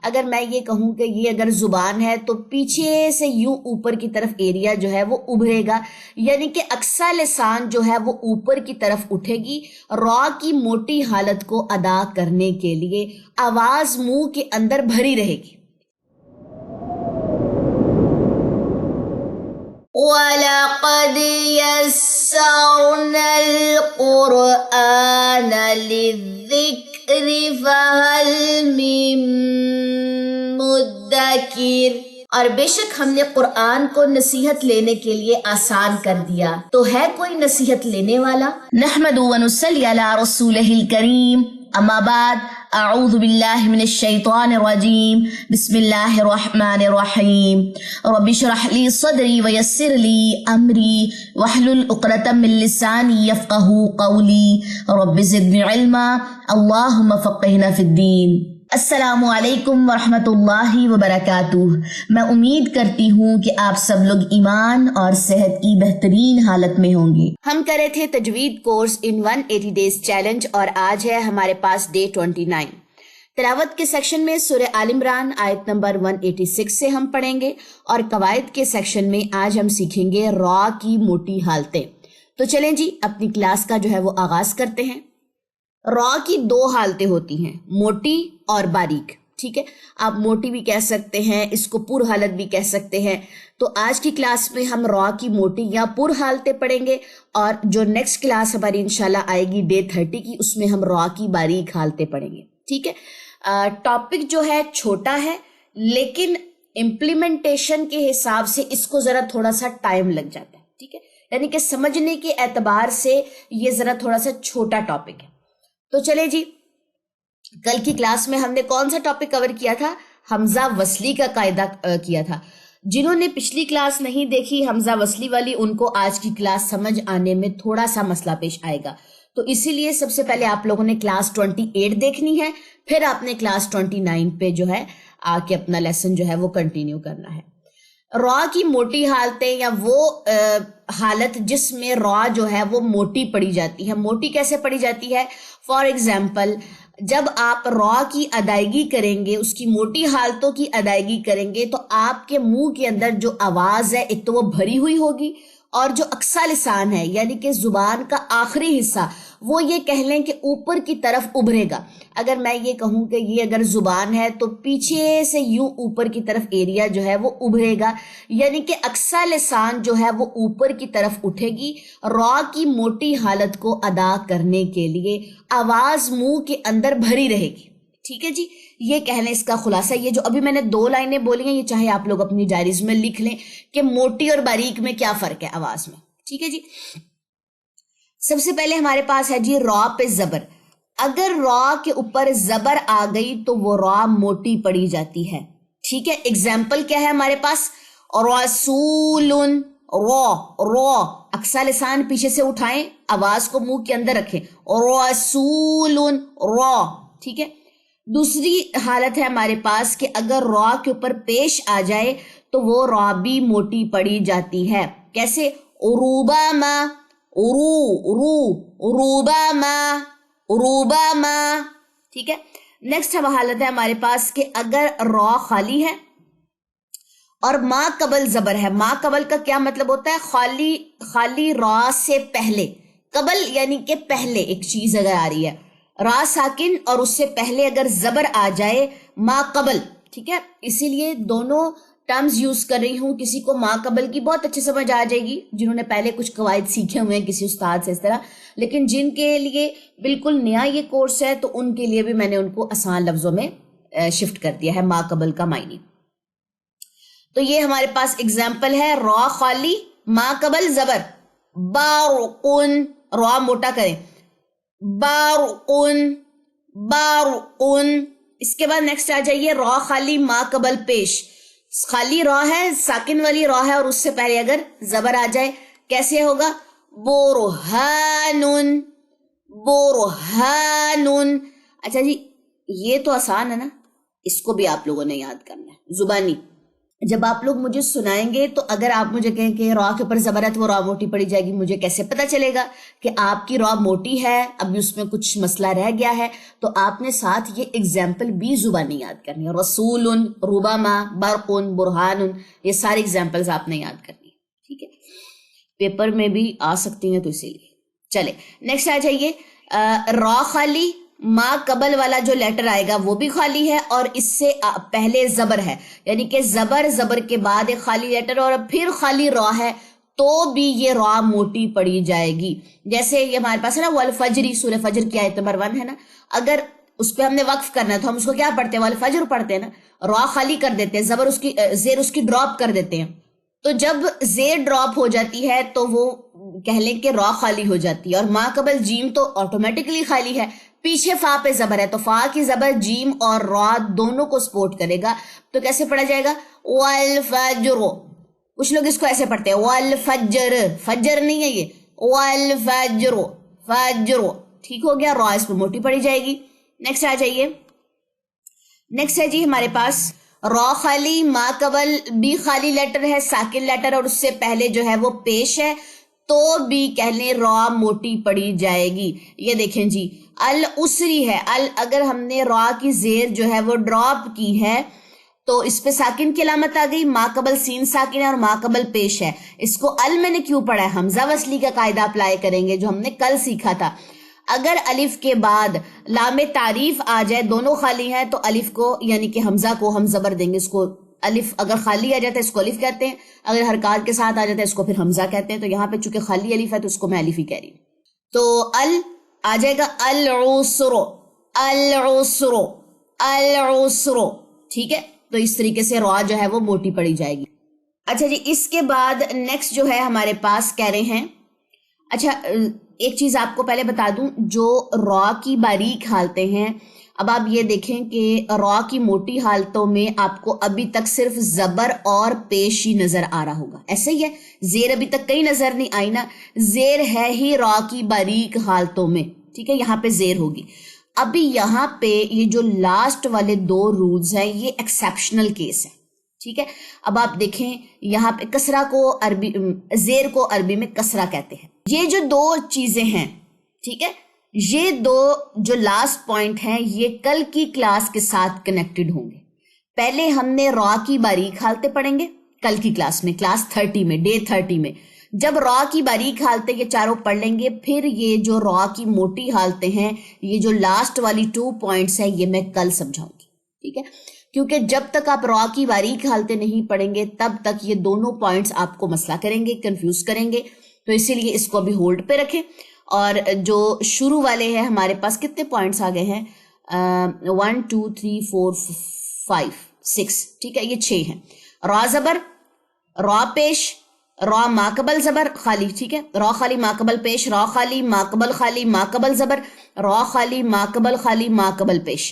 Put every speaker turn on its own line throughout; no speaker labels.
اگر میں یہ کہوں کہ یہ اگر زبان ہے تو پیچھے سے یوں اوپر کی طرف ایریا جو ہے وہ ابھرے گا، یعنی کہ اقصی لسان جو ہے وہ اوپر کی طرف اٹھے گی، را کی موٹی حالت کو ادا کرنے کے لیے آواز منہ کے اندر بھری رہے گی۔ وَلَقَدْ يَسَّرْنَا الْقُرْآنَ لِلذِّكْرِ فَهَلْ مِن مُدَّكِرٍ، اور بے شک ہم نے قرآن کو نصیحت لینے کے لیے آسان کر دیا، تو ہے کوئی نصیحت لینے والا؟ نحمد ونصلی علی رسولہ الکریم، اما بعد، اعوذ باللہ من الشیطان الرجیم، بسم اللہ الرحمن الرحیم، رب اشرح لی صدری ویسر لی امری واحلل عقدۃ من لسانی یفقہوا قولی، رب زدنی علما، اللہم فقہنا فی الدین۔ السلام علیکم ورحمۃ اللہ وبرکاتہ۔ میں امید کرتی ہوں کہ آپ سب لوگ ایمان اور صحت کی بہترین حالت میں ہوں گے۔ ہم کرے تھے تجوید کورس ان 180 ڈیز چیلنج، اور آج ہے ہمارے پاس ڈے 29۔ تلاوت کے سیکشن میں سورہ آل عمران آیت نمبر 186 سے ہم پڑھیں گے، اور قواعد کے سیکشن میں آج ہم سیکھیں گے را کی موٹی حالتیں۔ تو چلیں جی اپنی کلاس کا جو ہے وہ آغاز کرتے ہیں۔ را کی دو حالتیں ہوتی ہیں، موٹی اور باریک، ٹھیک ہے؟ آپ موٹی بھی کہہ سکتے ہیں، اس کو پر حالت بھی کہہ سکتے ہیں۔ تو آج کی کلاس میں ہم را کی موٹی یا پر حالتیں پڑھیں گے، اور جو نیکسٹ کلاس ہماری انشاءاللہ آئے گی ڈے 30 کی، اس میں ہم را کی باریک حالتیں پڑھیں گے، ٹھیک ہے؟ ٹاپک جو ہے چھوٹا ہے، لیکن امپلیمنٹیشن کے حساب سے اس کو ذرا تھوڑا سا ٹائم لگ جاتا ہے، ٹھیک ہے؟ یعنی کہ سمجھنے کے اعتبار سے یہ ذرا تھوڑا سا چھوٹا ٹاپک ہے۔ تو چلے جی، کل کی کلاس میں ہم نے کون سا ٹاپک کور کیا تھا؟ حمزہ وصلی کا قاعدہ کیا تھا۔ جنہوں نے پچھلی کلاس نہیں دیکھی حمزہ وصلی والی، ان کو آج کی کلاس سمجھ آنے میں تھوڑا سا مسئلہ پیش آئے گا، تو اسی لیے سب سے پہلے آپ لوگوں نے کلاس 28 دیکھنی ہے، پھر آپ نے کلاس 29 پہ جو ہے آ کے اپنا لیسن جو ہے وہ کنٹینیو کرنا ہے۔ را کی موٹی حالتیں، یا وہ حالت جس میں را جو ہے وہ موٹی پڑی جاتی ہے۔ موٹی کیسے پڑی جاتی ہے؟ فار ایگزامپل، جب آپ را کی ادائیگی کریں گے، اس کی موٹی حالتوں کی ادائیگی کریں گے، تو آپ کے منہ کے اندر جو آواز ہے ایک تو وہ بھری ہوئی ہوگی، اور جو اقصی لسان ہے یعنی کہ زبان کا آخری حصہ، وہ یہ کہہ لیں کہ اوپر کی طرف ابھرے گا۔ اگر میں یہ کہوں کہ یہ اگر زبان ہے تو پیچھے سے یوں اوپر کی طرف ایریا جو ہے وہ ابھرے گا، یعنی کہ اقصی لسان جو ہے وہ اوپر کی طرف اٹھے گی، را کی موٹی حالت کو ادا کرنے کے لیے آواز منہ کے اندر بھری رہے گی، ٹھیک ہے جی؟ یہ کہہ لیں اس کا خلاصہ۔ یہ جو ابھی میں نے 2 لائنیں بولی ہیں، یہ چاہے آپ لوگ اپنی ڈائریز میں لکھ لیں کہ موٹی اور باریک میں کیا فرق ہے آواز میں، ٹھیک ہے جی؟ سب سے پہلے ہمارے پاس ہے جی را پہ زبر۔ اگر را کے اوپر زبر آ گئی تو وہ را موٹی پڑی جاتی ہے، ٹھیک ہے؟ اگزامپل کیا ہے ہمارے پاس؟ رسول، رو اقصی لسان پیچھے سے اٹھائیں، آواز کو منہ کے اندر رکھیں، رسول، رو، ٹھیک ہے؟ دوسری حالت ہے ہمارے پاس کہ اگر را کے اوپر پیش آ جائے تو وہ را بھی موٹی پڑی جاتی ہے۔ کیسے؟ روباما، روباما، روباما، ٹھیک ہے؟ نیکسٹ حالت ہے ہمارے پاس کہ اگر را خالی ہے اور ما قبل زبر ہے۔ ما قبل کا کیا مطلب ہوتا ہے؟ خالی را سے پہلے، قبل یعنی کہ پہلے ایک چیز اگر آ رہی ہے، را ساکن اور اس سے پہلے اگر زبر آ جائے، ما قبل، ٹھیک ہے؟ اسی لیے دونوں ٹرمز یوز کر رہی ہوں۔ کسی کو ما قبل کی بہت اچھے سمجھ آ جائے گی جنہوں نے پہلے کچھ قواعد سیکھے ہوئے ہیں کسی استاد سے اس طرح، لیکن جن کے لیے بالکل نیا یہ کورس ہے تو ان کے لیے بھی میں نے ان کو آسان لفظوں میں شفٹ کر دیا ہے ما قبل کا معنی۔ تو یہ ہمارے پاس اگزامپل ہے، را خالی، ما قبل زبر، بارقن، را موٹا کریں، بارقن، بارقن۔ اس کے بعد نیکسٹ آ جائیے را خالی، ما قبل پیش۔ خالی را ہے، ساکن والی را ہے، اور اس سے پہلے اگر زبر آ جائے کیسے ہوگا؟ برہانن، برہانن۔ اچھا جی، یہ تو آسان ہے نا، اس کو بھی آپ لوگوں نے یاد کرنا ہے زبانی۔ جب آپ لوگ مجھے سنائیں گے تو اگر آپ مجھے کہیں کہ را کے اوپر زبر ہے تو وہ را موٹی پڑی جائے گی، مجھے کیسے پتا چلے گا کہ آپ کی را موٹی ہے، ابھی اس میں کچھ مسئلہ رہ گیا ہے؟ تو آپ نے ساتھ یہ اگزامپل بھی زبانی یاد کرنی ہے، رسول، ربما، برق، برہان، یہ ساری اگزامپلز آپ نے یاد کرنی ہے، ٹھیک ہے؟ پیپر میں بھی آ سکتی ہیں تو اسی لیے چلے نیکسٹ آ جائیے. را خالی، ما قبل والا جو لیٹر آئے گا وہ بھی خالی ہے اور اس سے پہلے زبر ہے، یعنی کہ زبر کے بعد ایک خالی لیٹر اور پھر خالی را ہے تو بھی یہ را موٹی پڑی جائے گی. جیسے یہ ہمارے پاس ہے نا والفجری، سورہ فجر کی آیت نمبر 1 ہے نا، اگر اس پہ ہم نے وقف کرنا ہے تو ہم اس کو کیا پڑھتے ہیں؟ والفجر پڑھتے ہیں نا، را خالی کر دیتے ہیں، زبر اس کی زیر اس کی ڈراپ کر دیتے ہیں. تو جب زیر ڈراپ ہو جاتی ہے تو وہ کہہ لیں کہ را خالی ہو جاتی ہے، اور ما قبل جیم تو آٹومیٹکلی خالی ہے، پیچھے فا پہ زبر ہے تو فا کی زبر جیم اور را دونوں کو سپورٹ کرے گا، تو کیسے پڑھا جائے گا؟ والفجر. کچھ لوگ اس کو ایسے پڑھتے ہیں والفجر، فجر نہیں ہے یہ، والفجر، فجر، ٹھیک ہو گیا، را اس پہ موٹی پڑی جائے گی. نیکسٹ آ جائیے، نیکسٹ ہے جی ہمارے پاس را خالی، ما قبل بھی خالی لیٹر ہے، ساکن لیٹر، اور اس سے پہلے جو ہے وہ پیش ہے تو بھی کہہ لیں را موٹی پڑی جائے گی. یہ دیکھیں جی الاسری ہے، اگر ہم نے را کی زیر جو ہے وہ ڈراپ کی ہے تو اس پہ ساکن کی علامت آ گئی، ما قبل سین ساکن ہے اور ما قبل پیش ہے. اس کو میں نے کیوں پڑھا ہے؟ حمزہ وصلی کا قاعدہ اپلائی کریں گے جو ہم نے کل سیکھا تھا. اگر الف کے بعد لام تعریف آ جائے، دونوں خالی ہیں، تو الف کو یعنی کہ حمزہ کو ہم زبر دیں گے. اس کو الف اگر خالی آ جاتا ہے اس کو الف کہتے ہیں، اگر حرکات کے ساتھ آ جاتا ہے اس کو پھر حمزہ کہتے ہیں. تو یہاں پہ چونکہ خالی الف ہے تو اس کو میں الف ہی کہہ رہی ہوں. تو آ جائے گا العسر، العسر، العسر، ٹھیک ہے؟ تو اس طریقے سے را جو ہے وہ موٹی پڑی جائے گی. اچھا جی، اس کے بعد نیکسٹ جو ہے ہمارے پاس کہہ رہے ہیں، اچھا ایک چیز آپ کو پہلے بتا دوں، جو را کی باریک حالتیں ہیں، اب آپ یہ دیکھیں کہ را کی موٹی حالتوں میں آپ کو ابھی تک صرف زبر اور پیش ہی نظر آ رہا ہوگا، ایسے ہی ہے، زیر ابھی تک کہیں نظر نہیں آئی نا، زیر ہے ہی را کی باریک حالتوں میں، ٹھیک ہے؟ یہاں پہ زیر ہوگی. ابھی یہاں پہ یہ جو لاسٹ والے 2 رولز ہیں یہ ایکسیپشنل کیس ہے، ٹھیک ہے؟ اب آپ دیکھیں یہاں پہ کسرہ کو عربی، زیر کو عربی میں کسرہ کہتے ہیں. یہ جو 2 چیزیں ہیں، ٹھیک ہے، یہ 2 جو لاسٹ پوائنٹ ہیں یہ کل کی کلاس کے ساتھ کنیکٹڈ ہوں گے. پہلے ہم نے را کی باریک حالتیں پڑھیں گے کل کی کلاس میں، کلاس 30 میں، ڈے 30 میں. جب را کی باریک حالتیں یہ چاروں پڑھ لیں گے، پھر یہ جو را کی موٹی حالتیں ہیں، یہ جو لاسٹ والی 2 پوائنٹس ہیں یہ میں کل سمجھاؤں گی، ٹھیک ہے؟ کیونکہ جب تک آپ را کی باریک حالتیں نہیں پڑھیں گے تب تک یہ دونوں پوائنٹس آپ کو مسئلہ کریں گے، کنفیوز کریں گے. تو اسی لیے اس کو ابھی ہولڈ پہ رکھیں. اور جو شروع والے ہیں ہمارے پاس کتنے پوائنٹس آ گئے ہیں؟ 1 2 3 4 5 6، ٹھیک ہے، یہ 6 ہیں. را زبر، را پیش، را ماقبل زبر خالی، ٹھیک ہے، را خالی ماقبل پیش، را خالی ماقبل خالی ماقبل زبر، را خالی ماقبل خالی ماقبل پیش.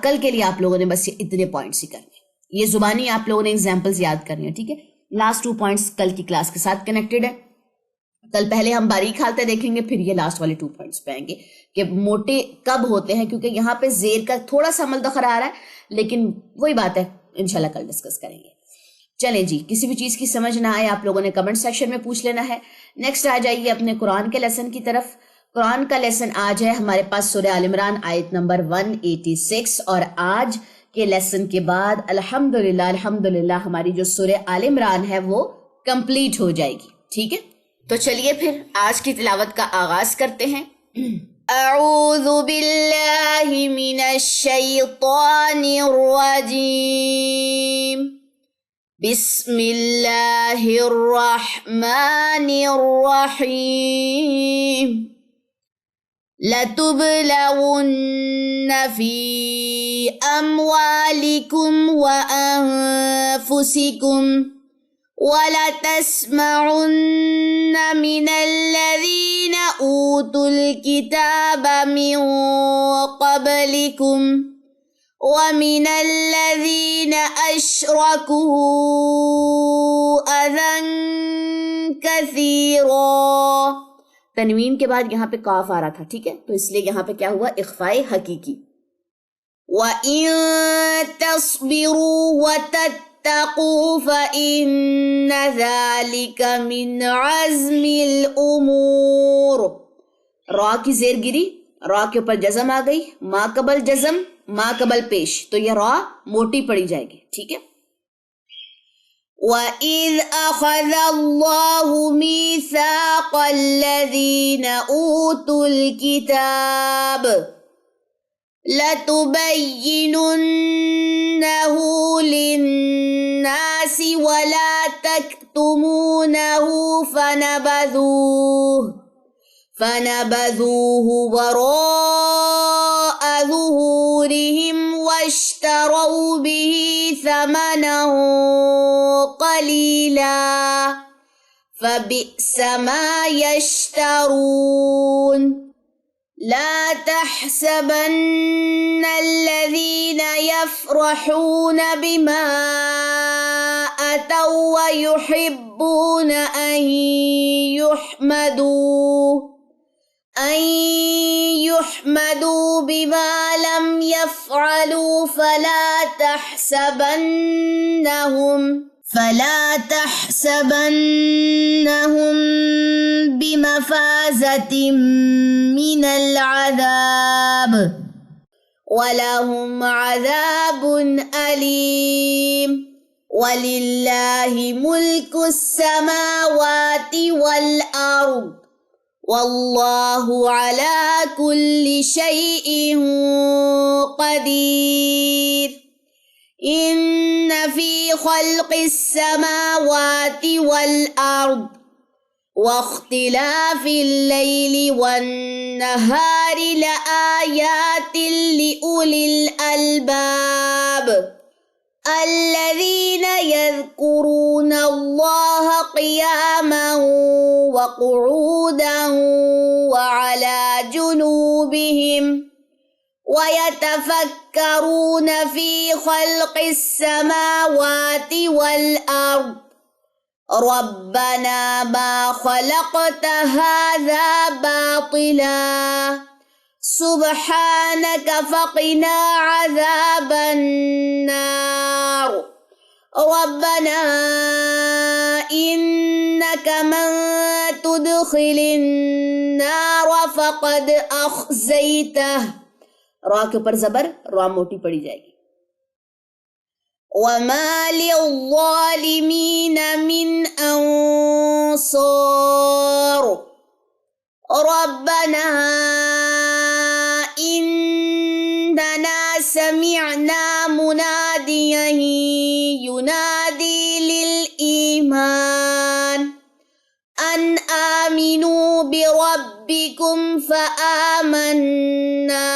کل کے لیے آپ لوگوں نے بس اتنے پوائنٹس ہی کرنے، یہ زبانی آپ لوگوں نے ایگزامپلز یاد کرنی ہے، ٹھیک ہے؟ لاسٹ 2 پوائنٹس کل کی کلاس کے ساتھ کنیکٹڈ ہے. کل پہلے ہم باریک حالتیں دیکھیں گے، پھر یہ لاسٹ والے 2 پوائنٹس پہ آئیں گے کہ موٹے کب ہوتے ہیں، کیونکہ یہاں پہ زیر کا تھوڑا سا عمل دخل آ رہا ہے، لیکن وہی بات ہے، انشاءاللہ کل ڈسکس کریں گے. چلیں جی، کسی بھی چیز کی سمجھ نہ آئے آپ لوگوں نے کمنٹ سیکشن میں پوچھ لینا ہے. نیکسٹ آ جائیے اپنے قرآن کے لیسن کی طرف. قرآن کا لیسن آج ہے ہمارے پاس سورہ آل عمران آیت نمبر 186، اور آج کے لیسن کے بعد الحمدللہ ہماری جو سورہ آل عمران ہے وہ کمپلیٹ ہو جائے گی، ٹھیک ہے؟ تو چلیے پھر آج کی تلاوت کا آغاز کرتے ہیں. اعوذ باللہ من الشیطان الرجیم، بسم اللہ الرحمن الرحیم. لَتُبْلَوُنَّ فِي أَمْوَالِكُمْ وَأَنفُسِكُمْ وَلَتَسْمَعُنَّ مِنَ الَّذِينَ أُوتُوا الْكِتَابَ مِنْ قَبْلِكُمْ وَمِنَ الَّذِينَ أَشْرَكُوا أَذًى كَثِيرًا. تنوین کے بعد یہاں پہ قاف آ رہا تھا، ٹھیک ہے، تو اس لیے یہاں پہ کیا ہوا؟ اخفاء حقیقی. وَإِن تَصْبِرُوا واتقوا فإن ذلك من عزم الأمور. را کی زیر گری، را کے اوپر جزم آ گئی، ما قبل جزم، ما قبل پیش، تو یہ را موٹی پڑی جائے گی. ٹھیک ہے. وَإِذْ أَخَذَ اللَّهُ مِيثَاقَ الَّذِينَ أُوتُوا الْكِتَابَ لَتُبَيِّنُنَّهُ لِلنَّاسِ وَلَا تَكْتُمُونَهُ فَنَبَذُوهُ وَرَاءَ ظُهُورِهِمْ وَاشْتَرَوْا بِهِ ثَمَنًا قَلِيلًا فَبِئْسَ مَا يَشْتَرُونَ. لا تحسبن الذين يفرحون بما أتوا ويحبون أن يحمدوا بما لم يفعلوا فلا تحسبنهم بمفازة من العذاب وَلَهُمْ عَذَابٌ أَلِيمٌ. وَلِلَّهِ مُلْكُ السَّمَاوَاتِ وَالْأَرْضِ وَاللَّهُ عَلَى كُلِّ شَيْءٍ قَدِيرٌ. إِنَّ فِي خَلْقِ السَّمَاوَاتِ وَالْأَرْضِ وَاخْتِلَافِ اللَّيْلِ وَالنَّهَارِ لَآيَاتٍ لِأُولِي الْأَلْبَابِ الَّذِينَ يَذْكُرُونَ اللَّهَ قِيَامًا وَقُعُودًا وَعَلَى جُنُوبِهِمْ وَيَتَفَكَّرُونَ فِي خَلْقِ السَّمَاوَاتِ وَالْأَرْضِ رَبَّنَا مَا خَلَقْتَ هَذَا بَاطِلًا سُبْحَانَكَ فَقِنَا عَذَابَ النَّارِ رَبَّنَا إِنَّكَ مَن تُدْخِلِ النَّارَ فَقَدْ أَخْزَيْتَهُ. را کے اوپر زبر، را موٹی پڑی جائے گی. وَمَا لِلظَّالِمِينَ مِنْ أَنصَارٍ رَبَّنَا إِنَّنَا سَمِعْنَا مُنَادِيًا يُنَادِي لِلْإِيمَانِ أَنْ آمِنُوا بِرَبِّكُمْ فَآمَنَّا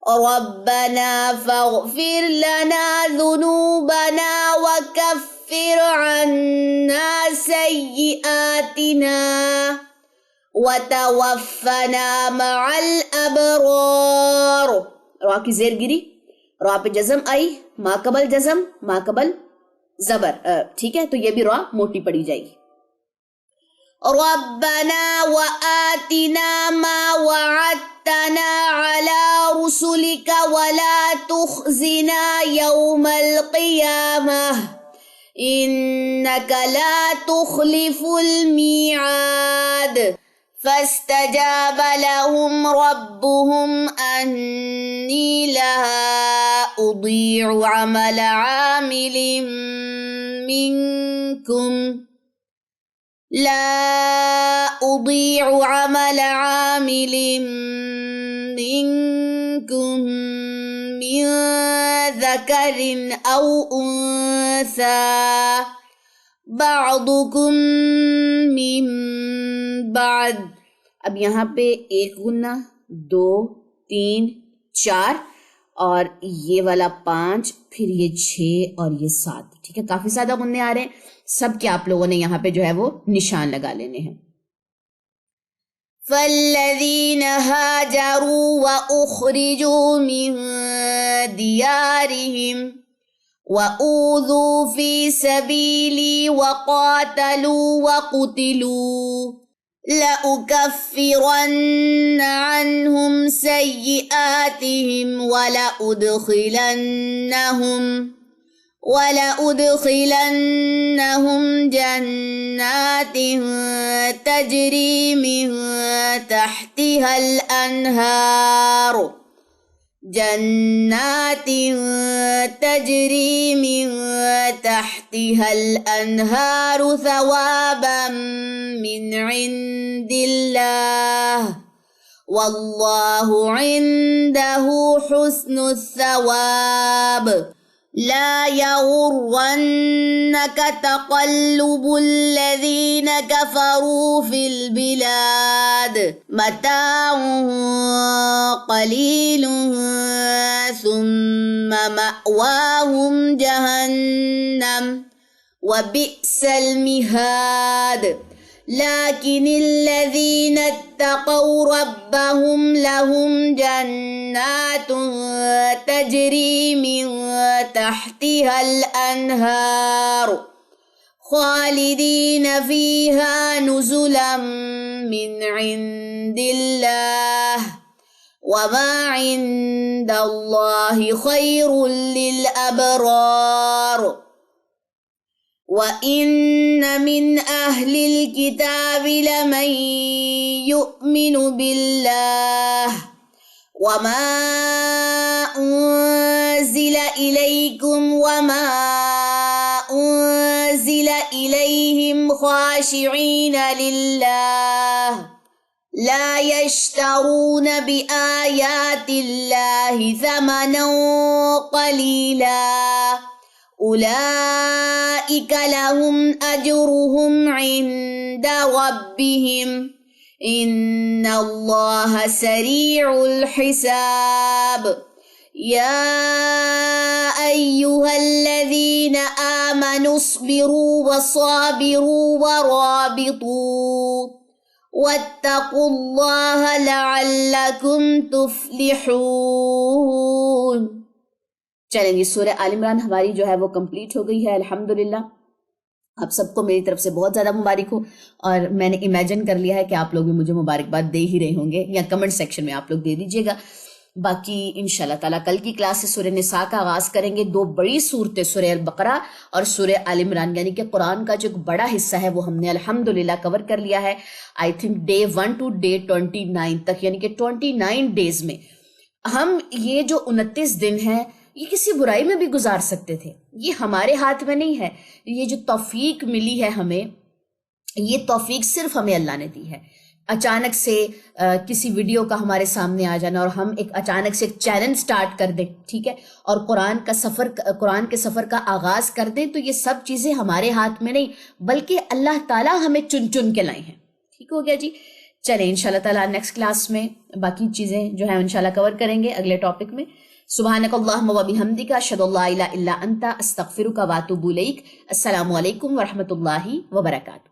رَبَّنَا فَاغْفِرْ لَنَا ذُنُوبَنَا وَكَفِّرْ عَنَّا سَيِّئَاتِنَا وَتَوَفَّنَا مَعَ الْأَبْرَارِ. را کی زیر گری، را پہ جزم آئی، ما قبل جزم، ما قبل زبر. ٹھیک ہے، تو یہ بھی را موٹی پڑی جائے گی. رَبَّنَا وَآتِنَا مَا وَعَدتَّنَا عَلَى رُسُلِكَ وَلَا تُخْزِنَا يَوْمَ الْقِيَامَةِ إِنَّكَ لَا تُخْلِفُ الْمِيعَادَ. فَاسْتَجَابَ لَهُمْ رَبُّهُمْ أَنِّي لَا أُضِيعُ عَمَلَ عَامِلٍ منكم من ذكر أو أنثى بعضكم من بعد. اب یہاں پہ ایک گنا، 2 3 4 اور یہ والا 5، پھر یہ 6 اور یہ 7. ٹھیک ہے، کافی زیادہ غنّے آ رہے ہیں. سب کے آپ لوگوں نے یہاں پہ جو ہے وہ نشان لگا لینے ہیں. فَالَّذِينَ هَاجَرُوا وَأُخْرِجُوا مِن دِيَارِهِمْ وَأُوذُوا فِي سَبِيلِي وَقَاتَلُوا وَقُتِلُوا لَأُكَفِّرَنَّ عَنْهُمْ سَيِّئَاتِهِمْ وَلَأُدْخِلَنَّهُمْ جَنَّاتٍ تَجْرِي مِن تَحْتِهَا الْأَنْهَارُ جنات تجری من تحتها الانہار ثوابا من عند اللہ واللہ عنده حسن الثواب لا يغرنك تقلب الذين كفروا في البلاد متاع قليل ثم مأواهم جهنم وبئس المهاد لكن الذين اتقوا ربهم لهم جنات تجري من تحتها الأنهار خالدين فيها نزلا من عند الله وما عند الله خير للأبرار وَإِنَّ مِنْ أَهْلِ الْكِتَابِ لَمَنْ يُؤْمِنُ بِاللَّهِ وَمَا أُنْزِلَ إِلَيْكُمْ وَمَا أُنْزِلَ إِلَيْهِمْ خَاشِعِينَ لِلَّهِ لا يشترون بآيات الله ثمنا قليلا أولئك لهم أجرهم عند ربهم إن الله سريع الحساب يا أيها الذين آمنوا اصبروا وصابروا ورابطوا واتقوا الله لعلكم تفلحون۔ چلیں جی، سورہ آل عمران ہماری جو ہے وہ کمپلیٹ ہو گئی ہے الحمدللہ۔ آپ سب کو میری طرف سے بہت زیادہ مبارک ہو، اور میں نے امیجن کر لیا ہے کہ آپ لوگ بھی مجھے مبارکباد دے ہی رہے ہوں گے، یا کمنٹ سیکشن میں آپ لوگ دے دیجیے گا۔ باقی انشاءاللہ تعالیٰ کل کی کلاس سے سورہ نساء کا آغاز کریں گے۔ دو بڑی صورتیں سورہ البقرہ اور سورہ آل عمران، یعنی کہ قرآن کا جو بڑا حصہ ہے وہ ہم نے الحمدللہ کور کر لیا ہے۔ I think day 1 to day 29 تک، یعنی کہ 29 ڈیز میں ہم یہ جو 29 دن ہیں یہ کسی برائی میں بھی گزار سکتے تھے۔ یہ ہمارے ہاتھ میں نہیں ہے، یہ جو توفیق ملی ہے ہمیں، یہ توفیق صرف ہمیں اللہ نے دی ہے۔ اچانک سے کسی ویڈیو کا ہمارے سامنے آ جانا، اور ہم ایک اچانک سے ایک چینل سٹارٹ کر دیں، ٹھیک ہے، اور قرآن کے سفر کا آغاز کر دیں، تو یہ سب چیزیں ہمارے ہاتھ میں نہیں بلکہ اللہ تعالیٰ ہمیں چن چن کے لائے ہیں۔ ٹھیک ہو گیا جی؟ چلیں انشاءاللہ تعالیٰ نیکسٹ کلاس میں باقی چیزیں جو ہیں انشاءاللہ کور کریں گے اگلے ٹاپک میں۔ سبحانک اللہم و بحمدک اشہد ان لا الہ الا انت استغفرک و اتوب الیک۔ السلام علیکم ورحمۃ اللہ وبرکاتہ۔